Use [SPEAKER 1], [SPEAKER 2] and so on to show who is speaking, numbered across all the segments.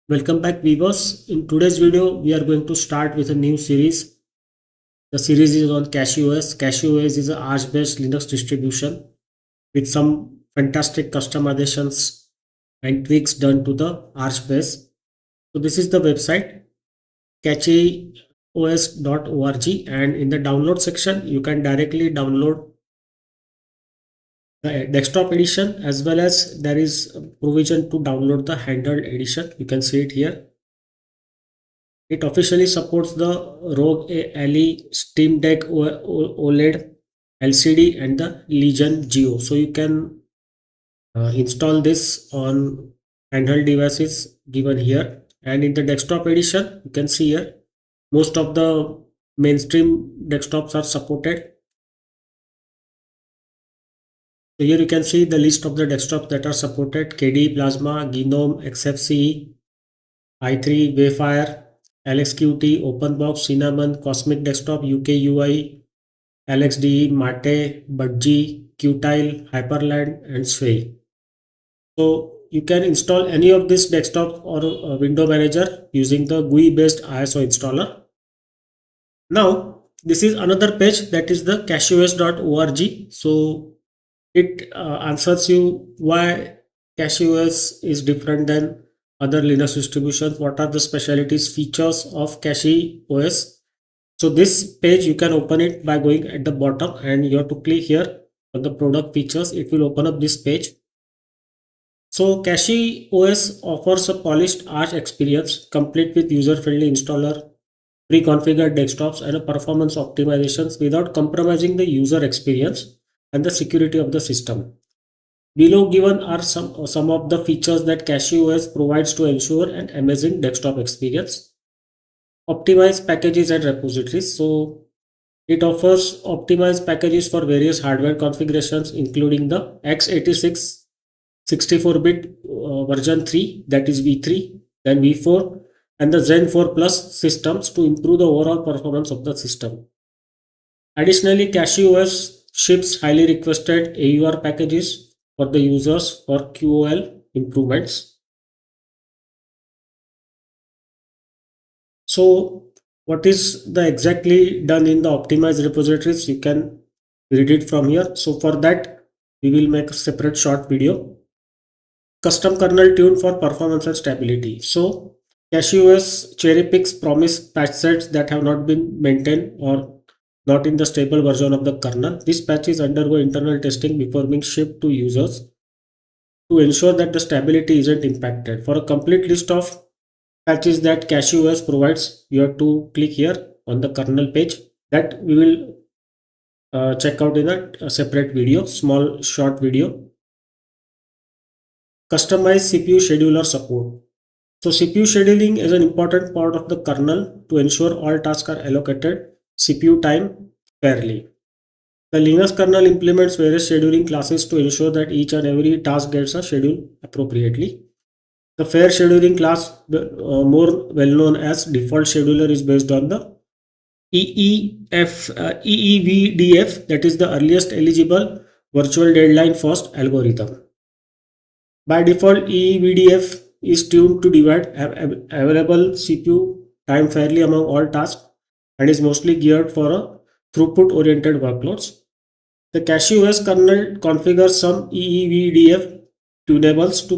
[SPEAKER 1] Welcome back viewers. In today's video, we are going to start with a new series. The series is on kachyos. kachyos is a Arch-based Linux distribution with some fantastic customizations and tweaks done to the Arch base. So this is the website kachyos.org, and in the download section, you can directly download the desktop edition, as well as there is a provision to download the handheld edition. You can see it here. It officially supports the ROG Ally, Steam Deck OLED, LCD, and the Legion Geo. So you can install this on handheld devices given here. And in the desktop edition, you can see here most of the mainstream desktops are supported. So here you can see the list of the desktops that are supported: KDE Plasma, Gnome, XFCE, i3, Wayfire, LXQT, OpenBox, Cinnamon, Cosmic Desktop, UKUI, LXDE, Mate, Budgie, Qtile, Hyperland, and Sway. So you can install any of this desktop or window manager using the GUI based ISO installer. Now this is another page, that is the kachyos.org. So it answers you why kachyos is different than other Linux distributions. What are the specialties, features of kachyos? So this page, you can open it by going at the bottom, and you have to click here on the product features. It will open up this page. So kachyos offers a polished Arch experience complete with user-friendly installer, pre-configured desktops, and a performance optimizations without compromising the user experience and the security of the system. Below given are some of the features that kachyos provides to ensure an amazing desktop experience. Optimized packages and repositories. So it offers optimized packages for various hardware configurations, including the x86 64-bit version 3, that is V3, then V4, and the Zen 4 Plus systems to improve the overall performance of the system. Additionally, kachyos ships highly requested AUR packages for the users for QoL improvements. So what is the exactly done in the optimized repositories? You can read it from here. So for that, we will make a separate short video. Custom kernel tune for performance and stability. So kachyos cherry picks promised patch sets that have not been maintained or not in the stable version of the kernel. These patches undergo internal testing before being shipped to users to ensure that the stability isn't impacted. For a complete list of patches that kachyos provides, you have to click here on the kernel page, that we will check out in a separate video, small short video. Customized CPU scheduler support. So CPU scheduling is an important part of the kernel to ensure all tasks are allocated CPU time fairly. The Linux kernel implements various scheduling classes to ensure that each and every task gets a schedule appropriately. The fair scheduling class, more well known as default scheduler, is based on the EEVDF, that is the earliest eligible virtual deadline first algorithm. By default, EEVDF is tuned to divide available CPU time fairly among all tasks and is mostly geared for a throughput oriented workloads. The kachyos kernel configures some EEVDF tunables to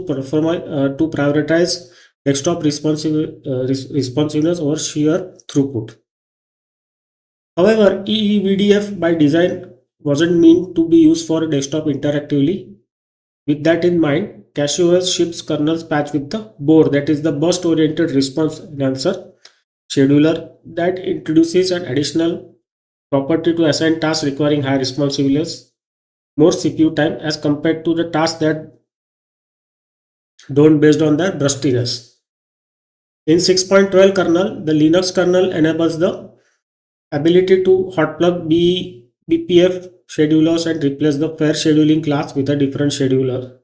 [SPEAKER 1] prioritize desktop responsiveness over sheer throughput. However, EEVDF by design wasn't meant to be used for desktop interactively. With that in mind, kachyos ships kernels patch with the BORE, that is the burst oriented response enhancer scheduler, that introduces an additional property to assign tasks requiring high responsiveness more CPU time as compared to the tasks that don't, based on their brustiness. In 6.12 kernel, the Linux kernel enables the ability to hot plug BPF schedulers and replace the fair scheduling class with a different scheduler.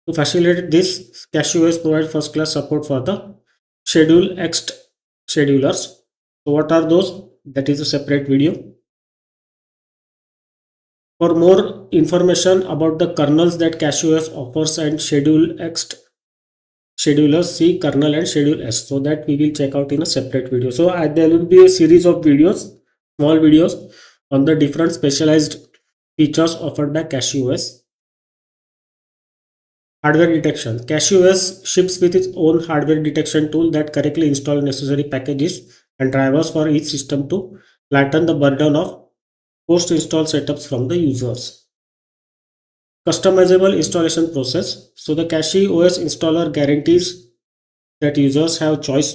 [SPEAKER 1] To facilitate this, kachyos provides first class support for the schedule X schedulers. So what are those? That is a separate video. For more information about the kernels that kachyos offers and schedule X schedulers C, kernel and schedule S. So that we will check out in a separate video. So there will be a series of videos, small videos on the different specialized features offered by CachyOS. Hardware detection. CachyOS ships with its own hardware detection tool that correctly installs necessary packages and drivers for each system to lighten the burden of post-install setups from the users. Customizable installation process. So the CachyOS installer guarantees that users have choice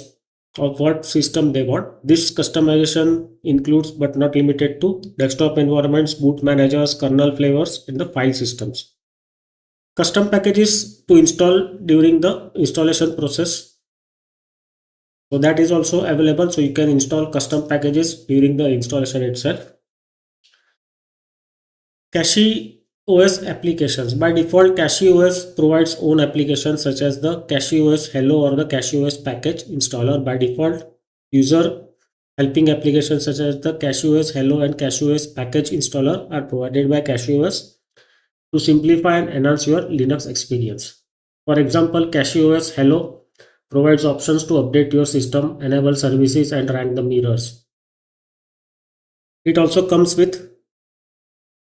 [SPEAKER 1] of what system they want. This customization includes but not limited to desktop environments, boot managers, kernel flavors, and the file systems. Custom packages to install during the installation process. So that is also available. So you can install custom packages during the installation itself. CachyOS applications. By default, CachyOS provides own applications such as the CachyOS Hello or the CachyOS package installer. By default, user helping applications such as the CachyOS Hello and CachyOS package installer are provided by CachyOS to simplify and enhance your Linux experience. For example, CachyOS Hello provides options to update your system, enable services, and rank the mirrors. It also comes with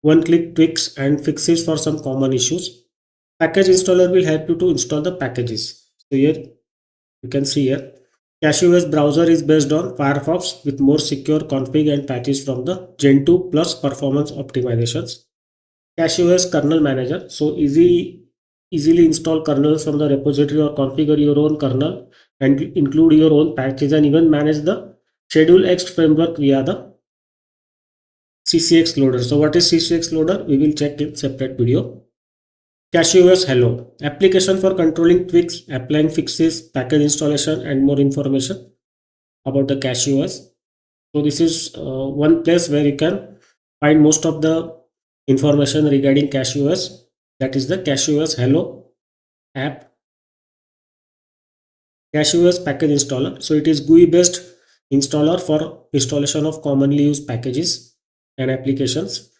[SPEAKER 1] one-click tweaks and fixes for some common issues. Package installer will help you to install the packages. So here you can see here, CachyOS browser is based on Firefox with more secure config and patches from the Gen 2 plus performance optimizations. CachyOS kernel manager. So easily install kernels from the repository or configure your own kernel and include your own patches and even manage the Schedule X framework via the CCX loader. So what is CCX loader? We will check in separate video. CachyOS Hello. Application for controlling tweaks, applying fixes, package installation and more information about the CachyOS. So this is one place where you can find most of the information regarding CachyOS. That is the CachyOS Hello app. CachyOS package installer. So it is GUI based installer for installation of commonly used packages and applications.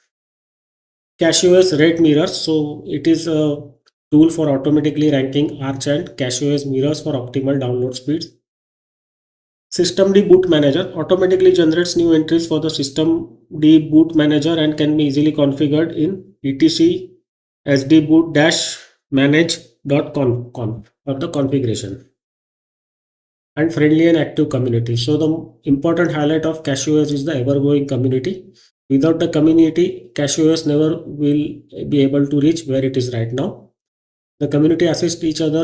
[SPEAKER 1] CachyOS rate mirrors. So it is a tool for automatically ranking Arch and CachyOS mirrors for optimal download speeds. Systemd boot manager automatically generates new entries for the systemd boot manager and can be easily configured in etc sdboot-manage.conf for the configuration. And friendly and active community. So the important highlight of CachyOS is the ever-growing community. Without the community, CachyOS never will be able to reach where it is right now. The community assists each and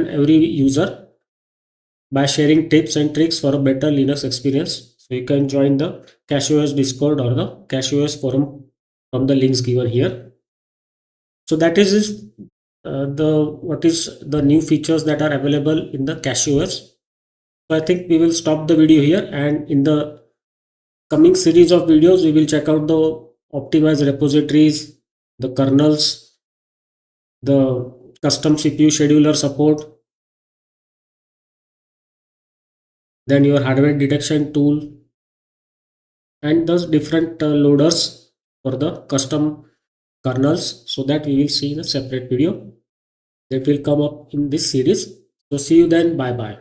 [SPEAKER 1] every user by sharing tips and tricks for a better Linux experience. So you can join the CachyOS Discord or the CachyOS forum from the links given here. So that is what is the new features that are available in the CachyOS. So I think we will stop the video here, and in the coming series of videos we will check out the optimized repositories, the kernels, the custom CPU scheduler support, then your hardware detection tool, and those different loaders for the custom kernels. So that we will see in a separate video that will come up in this series. So see you then. Bye bye.